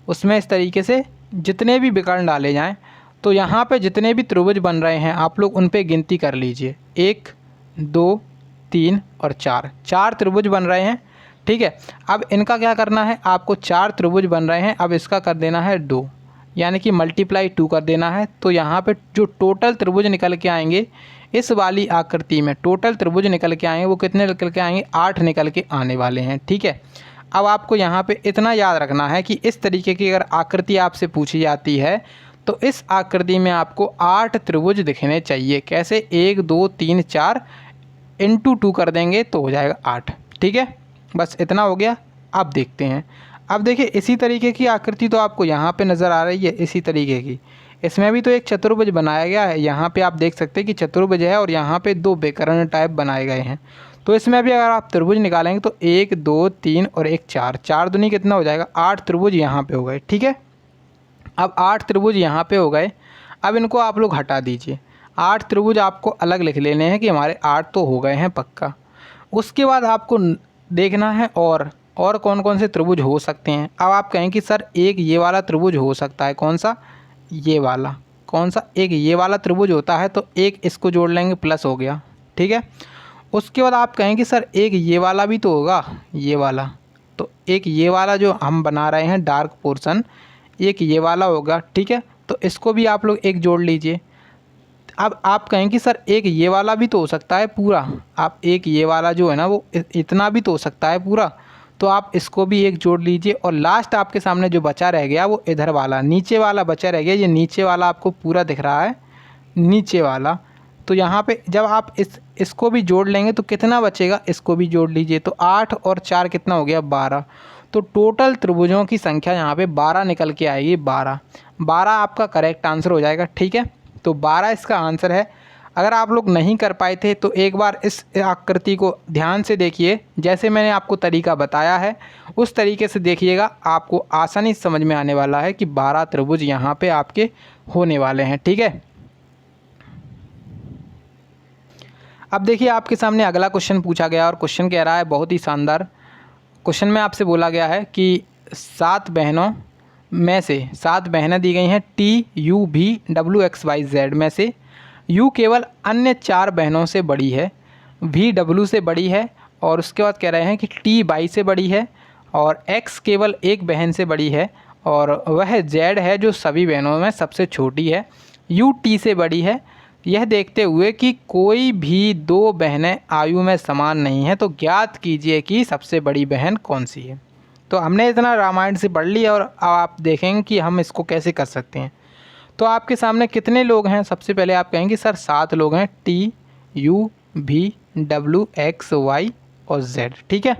उसमें इस तरीके से जितने भी विकर्ण डाले जाएँ, तो यहाँ पे जितने भी त्रिभुज बन रहे हैं आप लोग उन पे गिनती कर लीजिए। 1 2 3 और 4 त्रिभुज बन रहे हैं, ठीक है। अब इनका क्या करना है, आपको 4 त्रिभुज बन रहे हैं, अब इसका कर देना है 2, यानी कि मल्टीप्लाई 2 कर देना है। तो यहाँ पे जो टोटल त्रिभुज निकल के आएंगे इस वाली आकृति में, टोटल त्रिभुज निकल के आएंगे वो कितने निकल के आएंगे, 8 निकल के आने वाले हैं, ठीक है। अब आपको यहाँ पे इतना याद रखना है कि इस तरीके की अगर आकृति आपसे पूछी जाती है तो इस आकृति में आपको 8 त्रिभुज दिखने चाहिए। कैसे, 1 2 3 4 इंटू 2 कर देंगे तो हो जाएगा 8, ठीक है। बस इतना हो गया। अब देखते हैं, अब देखिए इसी तरीके की आकृति तो आपको यहाँ पे नज़र आ रही है, इसी तरीके की। इसमें भी तो एक चतुर्भुज बनाया गया है, यहाँ पे आप देख सकते हैं कि चतुर्भुज है और यहाँ पे 2 विकर्ण टाइप बनाए गए हैं। तो इसमें भी अगर आप त्रिभुज निकालेंगे तो 1 2 3 और 1 4, 4 दूनी कितना हो जाएगा, 8 त्रिभुज यहाँ पे हो गए, ठीक है। अब 8 त्रिभुज यहाँ पे हो गए। अब इनको आप लोग हटा दीजिए। 8 त्रिभुज आपको अलग लिख लेने हैं कि हमारे 8 तो हो गए हैं पक्का। उसके बाद आपको देखना है और कौन कौन से त्रिभुज हो सकते हैं। अब आप कहें कि सर एक ये वाला त्रिभुज हो सकता है, कौन सा, ये वाला, कौन सा, एक ये वाला त्रिभुज होता है, तो एक इसको जोड़ लेंगे प्लस हो गया, ठीक है। उसके बाद आप कहें कि सर एक ये वाला भी तो होगा, ये वाला, तो एक ये वाला जो हम बना रहे हैं डार्क पोर्शन, एक ये वाला होगा, ठीक है। तो इसको भी आप लोग एक जोड़ लीजिए। अब आप कहें कि सर एक ये वाला भी तो हो सकता है पूरा, आप एक ये वाला जो है ना वो इतना भी तो हो सकता है पूरा, तो आप इसको भी एक जोड़ लीजिए। और लास्ट आपके सामने जो बचा रह गया वो इधर वाला नीचे वाला बचा रह गया, ये नीचे वाला आपको पूरा दिख रहा है, नीचे वाला। तो यहाँ पे जब आप इसको भी जोड़ लेंगे तो कितना बचेगा, इसको भी जोड़ लीजिए। तो 8 और 4 कितना हो गया, 12। तो टोटल त्रिभुजों की संख्या यहाँ पे 12 निकल के आएगी, 12 आपका करेक्ट आंसर हो जाएगा, ठीक है। तो 12 इसका आंसर है। अगर आप लोग नहीं कर पाए थे तो एक बार इस आकृति को ध्यान से देखिए, जैसे मैंने आपको तरीका बताया है उस तरीके से देखिएगा, आपको आसानी से समझ में आने वाला है कि 12 त्रिभुज यहाँ पे आपके होने वाले हैं, ठीक है। अब देखिए आपके सामने अगला क्वेश्चन पूछा गया और क्वेश्चन कह रहा है बहुत ही शानदार। क्वेश्चन में आपसे बोला गया है कि 7 बहनों में से 7 बहनें दी गई हैं TUVWXYZ में से U केवल अन्य 4 बहनों से बड़ी है, VW से बड़ी है, और उसके बाद कह रहे हैं कि T Y से बड़ी है, और X केवल एक बहन से बड़ी है, और वह Z है जो सभी बहनों में सबसे छोटी है, U T से बड़ी है। यह देखते हुए कि कोई भी 2 बहनें आयु में समान नहीं हैं, तो ज्ञात कीजिए कि सबसे बड़ी बहन कौन सी है। तो हमने इतना रामायण से पढ़ लिया और अब आप देखेंगे कि हम इसको कैसे कर सकते हैं। तो आपके सामने कितने लोग हैं, सबसे पहले आप कहेंगे सर 7 लोग हैं, TUVWXY और Z, ठीक है।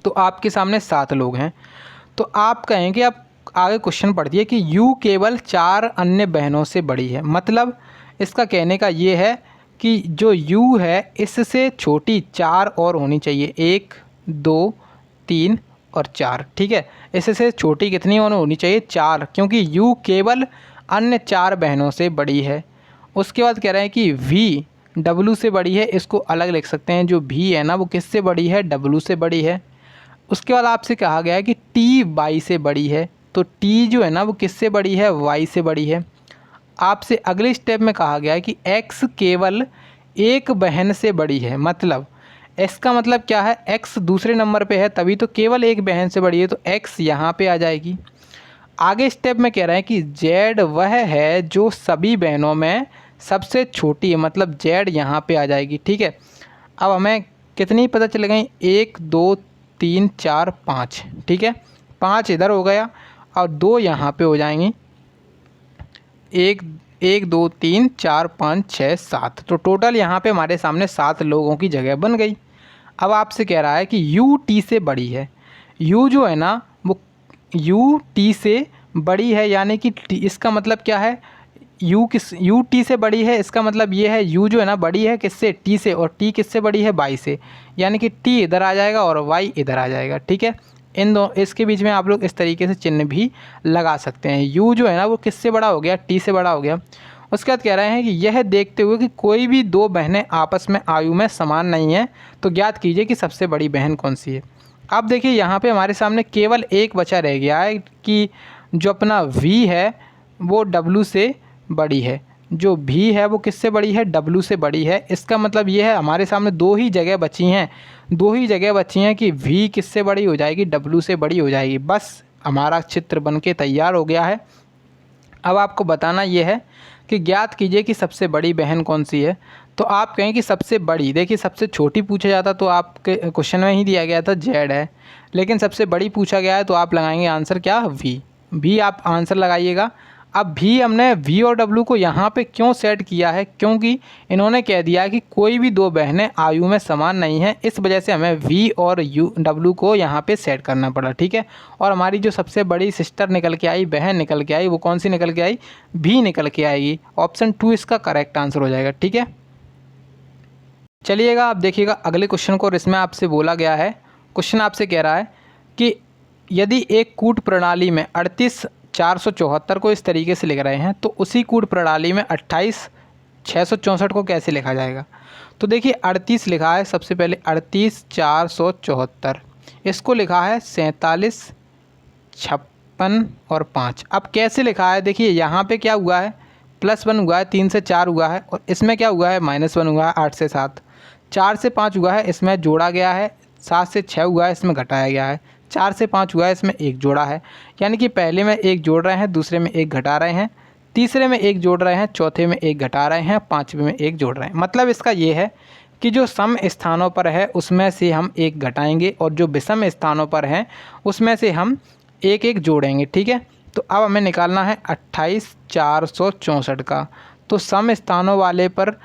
तो आपके सामने 7 लोग हैं। तो आप कहेंगे, अब आगे क्वेश्चन पढ़ दिए कि U केवल 4 अन्य बहनों से बड़ी है। मतलब इसका कहने का ये है कि जो U है इससे छोटी 4 और होनी चाहिए, 1 2 3 और 4, ठीक है। इससे छोटी कितनी होनी चाहिए, 4, क्योंकि U केवल अन्य 4 बहनों से बड़ी है। उसके बाद कह रहे हैं कि V W से बड़ी है, इसको अलग लिख सकते हैं, जो V है ना वो किससे बड़ी है, W से बड़ी है। उसके बाद आपसे कहा गया है कि T Y से बड़ी है, तो T जो है ना वो किससे बड़ी है, Y से बड़ी है। आपसे अगले स्टेप में कहा गया है कि X केवल एक बहन से बड़ी है। मतलब इसका मतलब क्या है, X दूसरे नंबर पे है तभी तो केवल एक बहन से बड़ी है, तो X यहाँ पे आ जाएगी। आगे स्टेप में कह रहे हैं कि Z वह है जो सभी बहनों में सबसे छोटी है, मतलब Z यहाँ पे आ जाएगी, ठीक है। अब हमें कितनी पता चल गई, 1 2 3 4 5, ठीक है। 5 इधर हो गया और 2 यहाँ पे हो जाएंगी, 1 2 3 4 5 6 7। तो टोटल यहाँ पे हमारे सामने 7 लोगों की जगह बन गई। अब आपसे कह रहा है कि U T से बड़ी है। U जो है ना वो U T से बड़ी है, यानी कि इसका मतलब क्या है, U T से बड़ी है, इसका मतलब ये है U जो है ना बड़ी है किससे, T से, और T किससे बड़ी है, Y से, यानी कि T इधर आ जाएगा और Y इधर आ जाएगा, ठीक है। इन दो इसके बीच में आप लोग इस तरीके से चिन्ह भी लगा सकते हैं। U जो है ना वो किससे बड़ा हो गया, T से बड़ा हो गया। उसके बाद कह रहे हैं कि यह देखते हुए कि कोई भी 2 बहनें आपस में आयु में समान नहीं हैं, तो ज्ञात कीजिए कि सबसे बड़ी बहन कौन सी है। अब देखिए यहाँ पे हमारे सामने केवल एक बचा रह गया है कि जो अपना V है वो W से बड़ी है, जो V है वो किससे बड़ी है, W से बड़ी है। इसका मतलब ये है हमारे सामने 2 ही जगह बची हैं, 2 ही जगह बची हैं कि V किससे बड़ी हो जाएगी, W से बड़ी हो जाएगी। बस हमारा चित्र बन के तैयार हो गया है। अब आपको बताना ये है कि ज्ञात कीजिए कि सबसे बड़ी बहन कौन सी है। तो आप कहें कि सबसे बड़ी, देखिए सबसे छोटी पूछा जाता तो आपके क्वेश्चन में ही दिया गया था Z है, लेकिन सबसे बड़ी पूछा गया है तो आप लगाएंगे आंसर क्या, V आप आंसर लगाइएगा। अब भी हमने V और W को यहाँ पे क्यों सेट किया है, क्योंकि इन्होंने कह दिया कि कोई भी 2 बहनें आयु में समान नहीं हैं, इस वजह से हमें V और W को यहाँ पे सेट करना पड़ा, ठीक है। और हमारी जो सबसे बड़ी सिस्टर निकल के आई, बहन निकल के आई, वो कौन सी निकल के आई, V निकल के आएगी। ऑप्शन 2 इसका करेक्ट आंसर हो जाएगा, ठीक है। चलिएगा आप देखिएगा अगले क्वेश्चन को, और इसमें आपसे बोला गया है, क्वेश्चन आपसे कह रहा है कि यदि एक कूट प्रणाली में 38,474 को इस तरीके से लिख रहे हैं तो उसी कूट प्रणाली में 28,664 को कैसे लिखा जाएगा। तो देखिए 38 लिखा है, सबसे पहले 38,474, इसको लिखा है 47, 56 और 5। अब कैसे लिखा है, देखिए यहाँ पे क्या हुआ है, +1 हुआ है, 3 से 4 हुआ है, और इसमें क्या हुआ है, -1 हुआ है, 8 से 7। 4 से 5 हुआ है, इसमें जोड़ा गया है। 7 से 6 हुआ है, इसमें घटाया गया है। 4 से 5 हुआ है, इसमें 1 जोड़ा है। यानी कि पहले में 1 जोड़ रहे हैं, दूसरे में 1 घटा रहे हैं, तीसरे में 1 जोड़ रहे हैं, चौथे में 1 घटा रहे हैं, पाँचवें में 1 जोड़ रहे हैं। मतलब इसका ये है कि जो सम स्थानों पर है उसमें से हम 1 घटाएंगे और जो विषम स्थानों पर हैं उसमें से हम 1 जोड़ेंगे। ठीक है, तो अब हमें निकालना है 28,464 का। तो सम स्थानों वाले पर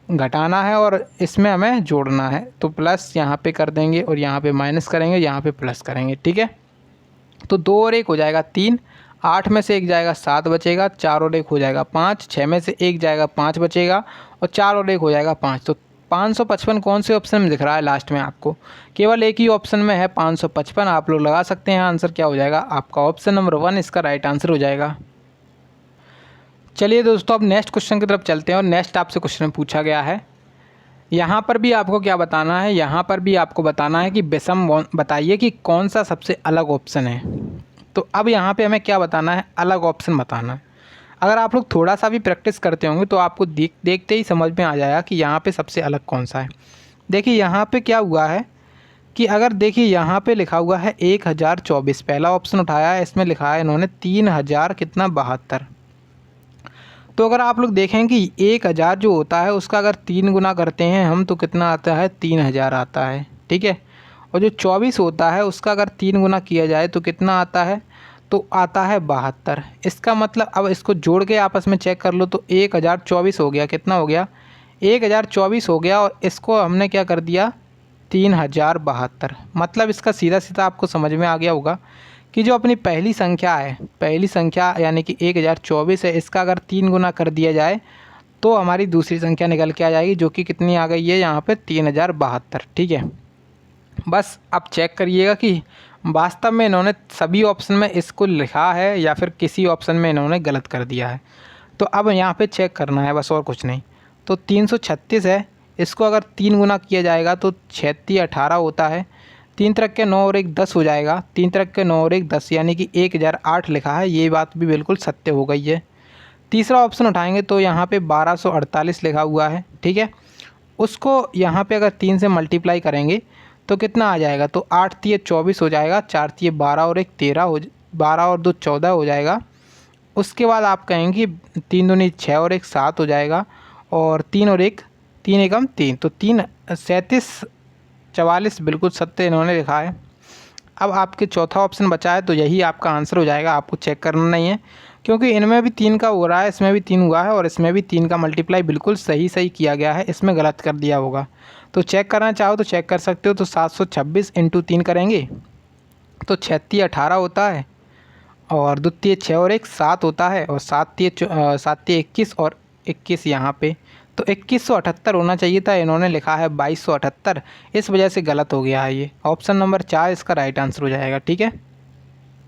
घटाना है और इसमें हमें जोड़ना है। तो प्लस यहाँ पे कर देंगे और यहाँ पे माइनस करेंगे, यहाँ पे प्लस करेंगे। ठीक है, तो 2 और 1 हो जाएगा 3, 8 में से 1 जाएगा 7 बचेगा, 4 और 1 हो जाएगा 5, 6 में से 1 जाएगा 5 बचेगा और 4 और 1 हो जाएगा 5। तो 555 कौन से ऑप्शन में दिख रहा है लास्ट में आपको? केवल एक ही ऑप्शन में है 555। आप लोग लगा सकते हैं आंसर क्या हो जाएगा आपका, ऑप्शन नंबर 1 इसका राइट आंसर हो जाएगा। चलिए दोस्तों, अब नेक्स्ट क्वेश्चन की तरफ चलते हैं और नेक्स्ट आपसे क्वेश्चन पूछा गया है। यहाँ पर भी आपको क्या बताना है, यहाँ पर भी आपको बताना है कि विषम बताइए कि कौन सा सबसे अलग ऑप्शन है। तो अब यहाँ पे हमें क्या बताना है, अलग ऑप्शन बताना है। अगर आप लोग थोड़ा सा भी प्रैक्टिस करते होंगे तो आपको देखते ही समझ में आ जाएगा कि यहाँ पे सबसे अलग कौन सा है। देखिए यहाँ पे क्या हुआ है कि अगर देखिए यहाँ पे लिखा हुआ है 1024, पहला ऑप्शन उठाया है, इसमें लिखा है इन्होंने 3000 कितना 72। तो अगर आप लोग देखें कि 1000 जो होता है उसका अगर 3 गुना करते हैं हम तो कितना आता है, 3000 आता है। ठीक है, और जो 24 होता है उसका अगर 3 गुना किया जाए तो कितना आता है, तो आता है 72। इसका मतलब अब इसको जोड़ के आपस में चेक कर लो तो 1024 हो गया, कितना हो गया 1024 हो गया, और इसको हमने क्या कर दिया 3072। मतलब इसका सीधा सीधा आपको समझ में आ गया होगा कि जो अपनी पहली संख्या है, पहली संख्या यानी कि 1024 है, इसका अगर 3 गुना कर दिया जाए तो हमारी दूसरी संख्या निकल के आ जाएगी, जो कि कितनी आ गई है यहाँ पे 3072। ठीक है, बस आप चेक करिएगा कि वास्तव में इन्होंने सभी ऑप्शन में इसको लिखा है या फिर किसी ऑप्शन में इन्होंने गलत कर दिया है। तो अब यहाँ पे चेक करना है बस, और कुछ नहीं। तो 336 है, इसको अगर 3 गुना किया जाएगा तो 36 18 होता है। 3 त्रिक के 9 और 1 10 हो जाएगा, 3 त्रिक के 9 और 1 10, यानी कि 1008 लिखा है। ये बात भी बिल्कुल सत्य हो गई है। तीसरा ऑप्शन उठाएंगे तो यहाँ पे 1248 लिखा हुआ है। ठीक है, उसको यहाँ पे अगर 3 से मल्टीप्लाई करेंगे तो कितना आ जाएगा, तो 8 3 24 हो जाएगा, 4 3 12 और 1 13 हो, 12 और 2 14 हो जाएगा। उसके बाद आप कहेंगे 3 दूनी 6 और 1 7 हो जाएगा, और 3 और 1 3 एकम 3, तो 3 37 44 बिल्कुल सत्य इन्होंने लिखा है। अब आपके चौथा ऑप्शन बचा है तो यही आपका आंसर हो जाएगा, आपको चेक करना नहीं है क्योंकि इनमें भी 3 का हो रहा है, इसमें भी 3 हुआ है और इसमें भी 3 का मल्टीप्लाई बिल्कुल सही किया गया है, इसमें गलत कर दिया होगा। तो चेक करना चाहो तो चेक कर सकते हो। तो 726 इंटू 3 करेंगे तो 36 18 होता है, और द्वितीय 6 और 1 7 होता है, और 7 21 और 21 यहाँ पे, तो 2178 होना चाहिए था, इन्होंने लिखा है 2278, इस वजह से गलत हो गया है ये। ऑप्शन नंबर 4 इसका राइट आंसर हो जाएगा। ठीक है,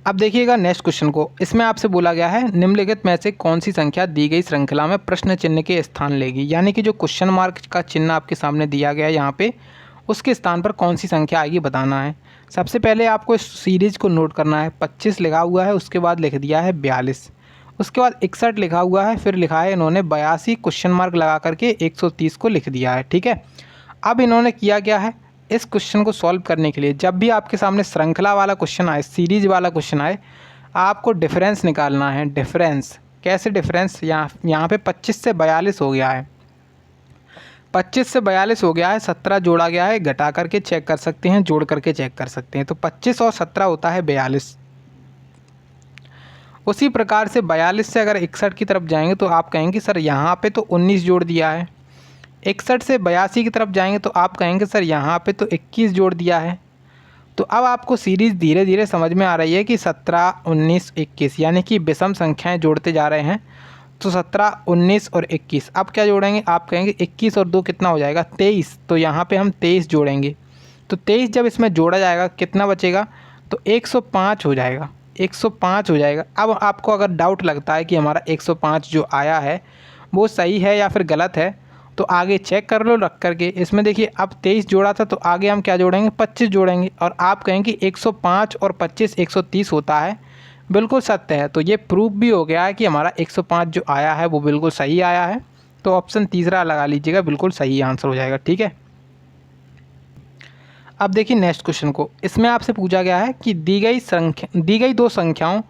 अब देखिएगा नेक्स्ट क्वेश्चन को। इसमें आपसे बोला गया है निम्नलिखित में से कौन सी संख्या दी गई श्रृंखला में प्रश्न चिन्ह के स्थान लेगी, यानी कि जो क्वेश्चन मार्क का चिन्ह आपके सामने दिया गया है यहाँ पे, उसके स्थान पर कौन सी संख्या आएगी बताना है। सबसे पहले आपको इस सीरीज को नोट करना है। 25 लिखा हुआ है, उसके बाद लिख दिया है 42, उसके बाद 61 लिखा हुआ है, फिर लिखा है इन्होंने 82 क्वेश्चन मार्क लगा करके 130 को लिख दिया है। ठीक है, अब इन्होंने किया क्या है, इस क्वेश्चन को सॉल्व करने के लिए जब भी आपके सामने श्रृंखला वाला क्वेश्चन आए, सीरीज वाला क्वेश्चन आए, आपको डिफरेंस निकालना है। डिफरेंस कैसे, डिफरेंस यहाँ पे 25 से 42 हो गया है, 25 से 42 हो गया है, 17 जोड़ा गया है, घटा करके चेक कर सकते हैं, जोड़ करके चेक कर सकते हैं। तो 25 और 17 होता है 42। उसी प्रकार से 42 से अगर 61 की तरफ जाएंगे तो आप कहेंगे सर यहाँ पे तो 19 जोड़ दिया है। 61 से 82 की तरफ जाएंगे तो आप कहेंगे सर यहाँ पे तो 21 जोड़ दिया है। तो अब आपको सीरीज़ धीरे धीरे समझ में आ रही है कि 17 19 21 यानी कि विषम संख्याएं जोड़ते जा रहे हैं। तो 17 19 और 21, अब क्या जोड़ेंगे, आप कहेंगे 21 और 2 कितना हो जाएगा 23, तो यहाँ पे हम 23 जोड़ेंगे। तो 23 जब इसमें जोड़ा जाएगा कितना बचेगा, तो 105 हो जाएगा, 105 हो जाएगा। अब आपको अगर डाउट लगता है कि हमारा 105 जो आया है वो सही है या फिर गलत है, तो आगे चेक कर लो रख करके। इसमें देखिए अब 23 जोड़ा था तो आगे हम क्या जोड़ेंगे 25 जोड़ेंगे, और आप कहेंगे 105 और 25 130 होता है, बिल्कुल सत्य है। तो ये प्रूफ भी हो गया है कि हमारा 105 जो आया है वो बिल्कुल सही आया है। तो ऑप्शन तीसरा लगा लीजिएगा, बिल्कुल सही आंसर हो जाएगा। ठीक है, अब देखिए नेक्स्ट क्वेश्चन को, इसमें आपसे पूछा गया है कि दी गई दो संख्याओं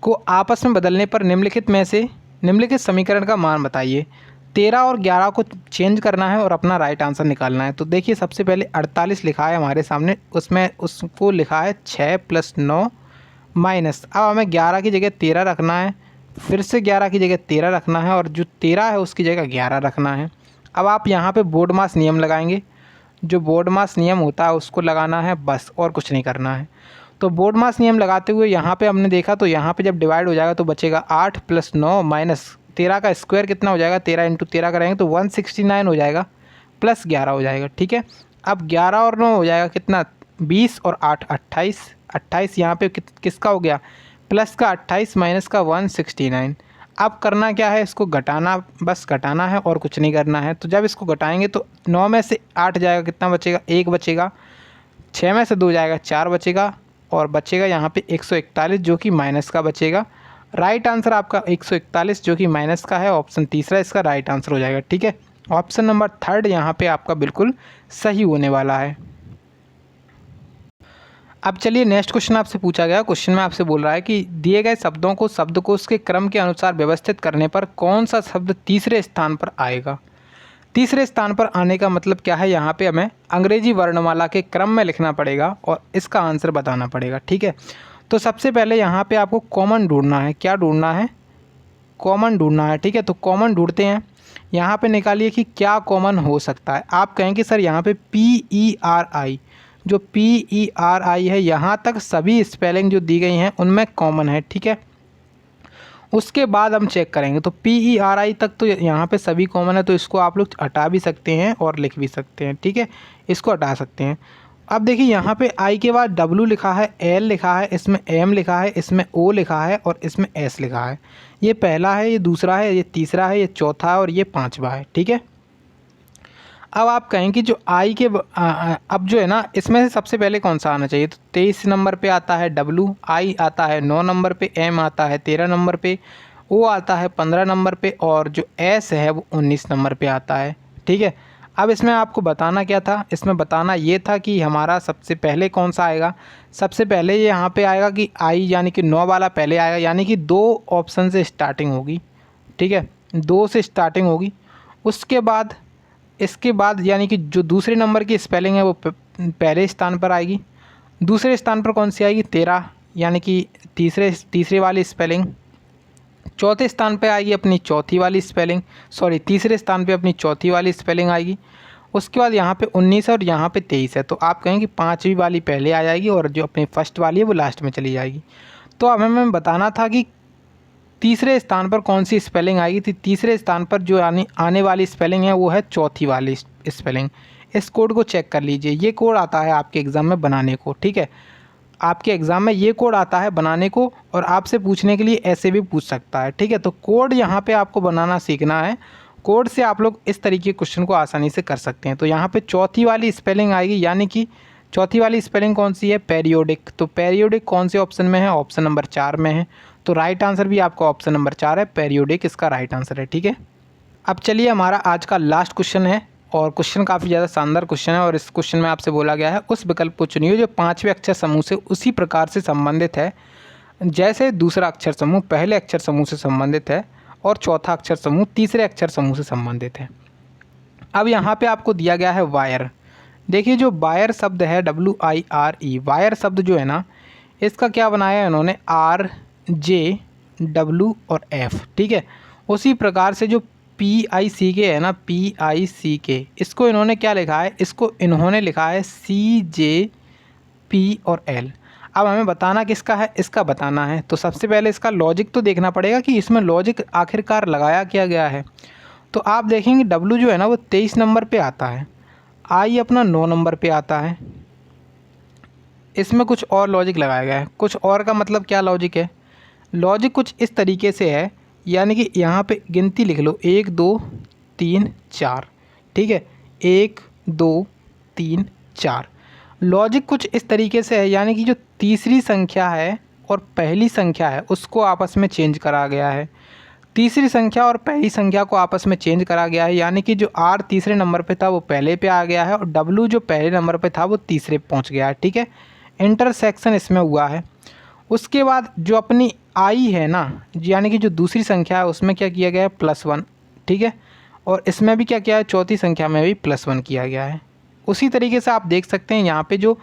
को आपस में बदलने पर निम्नलिखित समीकरण का मान बताइए। 13 और 11 को चेंज करना है और अपना राइट आंसर निकालना है। तो देखिए सबसे पहले 48 लिखा है हमारे सामने, उसमें उसको लिखा है 6 + 9 माइनस, अब हमें 11 की जगह 13 रखना है, फिर से 11 की जगह 13 रखना है और जो 13 है उसकी जगह 11 रखना है। अब आप यहाँ पे बोर्ड मास नियम लगाएंगे, जो बोर्ड मास नियम होता है उसको लगाना है बस, और कुछ नहीं करना है। तो बोर्ड मास नियम लगाते हुए यहाँ पे हमने देखा, तो यहाँ पे जब डिवाइड हो जाएगा तो बचेगा 8 + 9 माइनस 13 का स्क्वायर कितना हो जाएगा, 13 × 13 करेंगे तो 169 हो जाएगा, प्लस 11 हो जाएगा। ठीक है, अब 11 और 9 हो जाएगा कितना, 20 और 8 28, 28 यहाँ पे किसका हो गया, प्लस का 28 माइनस का 169। अब करना क्या है, इसको घटाना, बस घटाना है और कुछ नहीं करना है। तो जब इसको घटाएंगे तो 9 में से 8 जाएगा, कितना बचेगा, 1 बचेगा, 6 में से 2 जाएगा, 4 बचेगा, और बचेगा यहाँ पे 141 जो कि माइनस का बचेगा। राइट आंसर आपका 141 जो कि माइनस का है, ऑप्शन तीसरा इसका राइट आंसर हो जाएगा। ठीक है, ऑप्शन नंबर 3 यहाँ पे आपका बिल्कुल सही होने वाला है। अब चलिए नेक्स्ट क्वेश्चन आपसे पूछा गया, क्वेश्चन में आपसे बोल रहा है कि दिए गए शब्दों को शब्दकोश के क्रम के अनुसार व्यवस्थित करने पर कौन सा शब्द तीसरे स्थान पर आएगा। तीसरे स्थान पर आने का मतलब क्या है, यहाँ पे हमें अंग्रेजी वर्णमाला के क्रम में लिखना पड़ेगा और इसका आंसर बताना पड़ेगा। ठीक है, तो सबसे पहले यहाँ पे आपको कॉमन ढूंढना है। क्या ढूंढना है, कॉमन ढूंढना है। ठीक है, तो कॉमन ढूंढते हैं, यहाँ पे निकालिए कि क्या कॉमन हो सकता है। आप कहेंगे सर यहाँ पे PERI, जो PERI है यहाँ तक सभी स्पेलिंग जो दी गई हैं उनमें कॉमन है। ठीक है, उसके बाद हम चेक करेंगे, तो PERI तक तो यहाँ पे सभी कॉमन है, तो इसको आप लोग हटा भी सकते हैं और लिख भी सकते हैं। ठीक है, इसको हटा सकते हैं। अब देखिए यहाँ पे I के बाद W लिखा है, L लिखा है, इसमें M लिखा है, इसमें O लिखा है और इसमें S लिखा है। ये पहला है, ये दूसरा है, ये तीसरा है, ये चौथा है और ये पांचवा है। ठीक है, अब आप कहें कि जो I के अब जो है ना, इसमें से सबसे पहले कौन सा आना चाहिए, तो 23 नंबर पे आता है W, I आता है 9 नंबर पे, M आता है 13 नंबर पे, O आता है 15 नंबर पे और जो S है वो 19 नंबर पे आता है। ठीक है, अब इसमें आपको बताना क्या था, इसमें बताना ये था कि हमारा सबसे पहले कौन सा आएगा। सबसे पहले ये यहाँ पे आएगा कि I यानी कि 9 वाला पहले आएगा, यानी कि 2 ऑप्शन से स्टार्टिंग होगी। ठीक है, 2 से स्टार्टिंग होगी। उसके बाद इसके बाद यानी कि जो दूसरे नंबर की स्पेलिंग है वो पहले स्थान पर आएगी। दूसरे स्थान पर कौन सी आएगी, 13, यानी कि तीसरे वाली स्पेलिंग। चौथे स्थान पे आएगी अपनी चौथी वाली स्पेलिंग, सॉरी तीसरे स्थान पे अपनी चौथी वाली स्पेलिंग आएगी। उसके बाद यहाँ पे 19 है और यहाँ पे 23 है, तो आप कहेंगे कि 5वीं वाली पहले आ जाएगी और जो अपनी फर्स्ट वाली है वो लास्ट में चली जाएगी। तो अब हमें बताना था कि तीसरे स्थान पर कौन सी स्पेलिंग आएगी। थी तीसरे स्थान पर जो आने वाली स्पेलिंग है वो है चौथी वाली स्पेलिंग। इस कोड को चेक कर लीजिए, ये कोड आता है आपके एग्ज़ाम में बनाने को। ठीक है, आपके एग्ज़ाम में ये कोड आता है बनाने को और आपसे पूछने के लिए ऐसे भी पूछ सकता है। ठीक है, तो कोड यहाँ पे आपको बनाना सीखना है। कोड से आप लोग इस तरीके के क्वेश्चन को आसानी से कर सकते हैं। तो यहाँ पे चौथी वाली स्पेलिंग आएगी, यानी कि चौथी वाली स्पेलिंग कौन सी है, पेरियोडिक। तो पेरियोडिक कौन से ऑप्शन में है, ऑप्शन नंबर 4 में है। तो राइट आंसर भी आपका ऑप्शन नंबर 4 है, पेरियोडिक इसका राइट आंसर है। ठीक है, अब चलिए हमारा आज का लास्ट क्वेश्चन है और क्वेश्चन काफ़ी ज़्यादा शानदार क्वेश्चन है और इस क्वेश्चन में आपसे बोला गया है उस विकल्प को चुनिए जो 5वें अक्षर समूह से उसी प्रकार से संबंधित है जैसे दूसरा अक्षर समूह पहले अक्षर समूह से संबंधित है और चौथा अक्षर समूह तीसरे अक्षर समूह से संबंधित है। अब यहाँ पे आपको दिया गया है वायर। देखिए जो वायर शब्द है WIRE, वायर शब्द जो है ना, इसका क्या बनाया है इन्होंने, R, J, W और F। ठीक है, उसी प्रकार से जो PICK है ना, PICK, इसको इन्होंने क्या लिखा है, इसको इन्होंने लिखा है CJP और L। अब हमें बताना किसका है, इसका बताना है। तो सबसे पहले इसका लॉजिक तो देखना पड़ेगा कि इसमें लॉजिक आखिरकार लगाया क्या गया है। तो आप देखेंगे W जो है ना वो 23 नंबर पे आता है, I अपना 9 नंबर पे आता है। इसमें कुछ और लॉजिक लगाया गया है। कुछ और का मतलब क्या लॉजिक है, लॉजिक कुछ इस तरीके से है, यानी कि यहाँ पे गिनती लिख लो 1 2 3 4। ठीक है, 1 2 3 4। लॉजिक कुछ इस तरीके से है, यानी कि जो तीसरी संख्या है और पहली संख्या है उसको आपस में चेंज करा गया है। तीसरी संख्या और पहली संख्या को आपस में चेंज करा गया है, यानी कि जो R तीसरे नंबर पे था वो पहले पे आ गया है और W जो पहले नंबर पे था वो तीसरे पे पहुंच गया है। ठीक है, इंटरसेक्शन इसमें हुआ है। उसके बाद जो अपनी I है ना, यानी कि जो दूसरी संख्या है उसमें क्या किया गया है, +1। ठीक है, और इसमें भी क्या किया है, चौथी संख्या में भी +1 किया गया है। उसी तरीके से आप देख सकते हैं यहाँ पे जो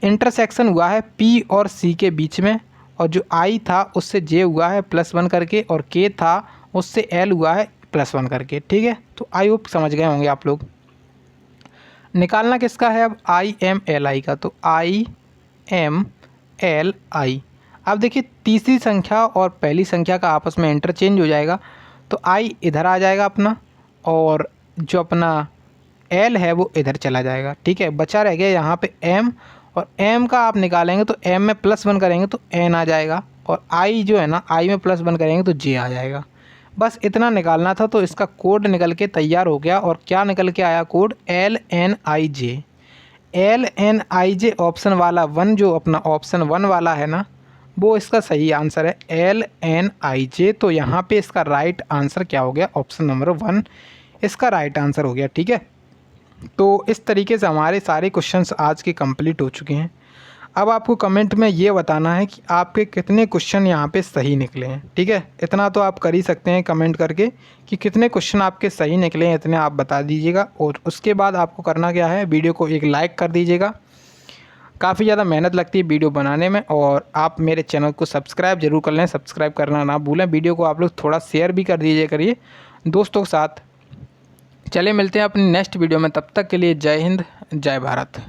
इंटरसेक्शन हुआ है P और C के बीच में, और जो I था उससे J हुआ है +1 करके, और K था उससे L हुआ है +1 करके। ठीक है, तो आई होप समझ गए होंगे आप लोग। निकालना किसका है अब, IMLI का, तो IMLI। अब देखिए तीसरी संख्या और पहली संख्या का आपस में इंटरचेंज हो जाएगा, तो I इधर आ जाएगा अपना, और जो अपना L है वो इधर चला जाएगा। ठीक है, बचा रह गया यहाँ पे M, और M का आप निकालेंगे तो M में +1 करेंगे तो N आ जाएगा, और I जो है ना, I में +1 करेंगे तो J आ जाएगा। बस इतना निकालना था, तो इसका कोड निकल के तैयार हो गया। और क्या निकल के आया कोड, LNIJ। LNIJ ऑप्शन वाला 1, जो अपना ऑप्शन 1 वाला है ना, वो इसका सही आंसर है, LNIJ। तो यहाँ पे इसका राइट आंसर क्या हो गया, ऑप्शन नंबर 1 इसका राइट आंसर हो गया। ठीक है, तो इस तरीके से हमारे सारे क्वेश्चंस आज के कंप्लीट हो चुके हैं। अब आपको कमेंट में ये बताना है कि आपके कितने क्वेश्चन यहाँ पे सही निकले हैं। ठीक है, इतना तो आप कर ही सकते हैं कमेंट करके कि कितने क्वेश्चन आपके सही निकले हैं, इतने आप बता दीजिएगा। और उसके बाद आपको करना क्या है, वीडियो को एक लाइक कर दीजिएगा। काफ़ी ज़्यादा मेहनत लगती है वीडियो बनाने में, और आप मेरे चैनल को सब्सक्राइब जरूर कर लें, सब्सक्राइब करना ना भूलें। वीडियो को आप लोग थोड़ा शेयर भी कर दीजिए करिए दोस्तों के साथ। चलिए मिलते हैं अपनी नेक्स्ट वीडियो में, तब तक के लिए जय हिंद, जय भारत।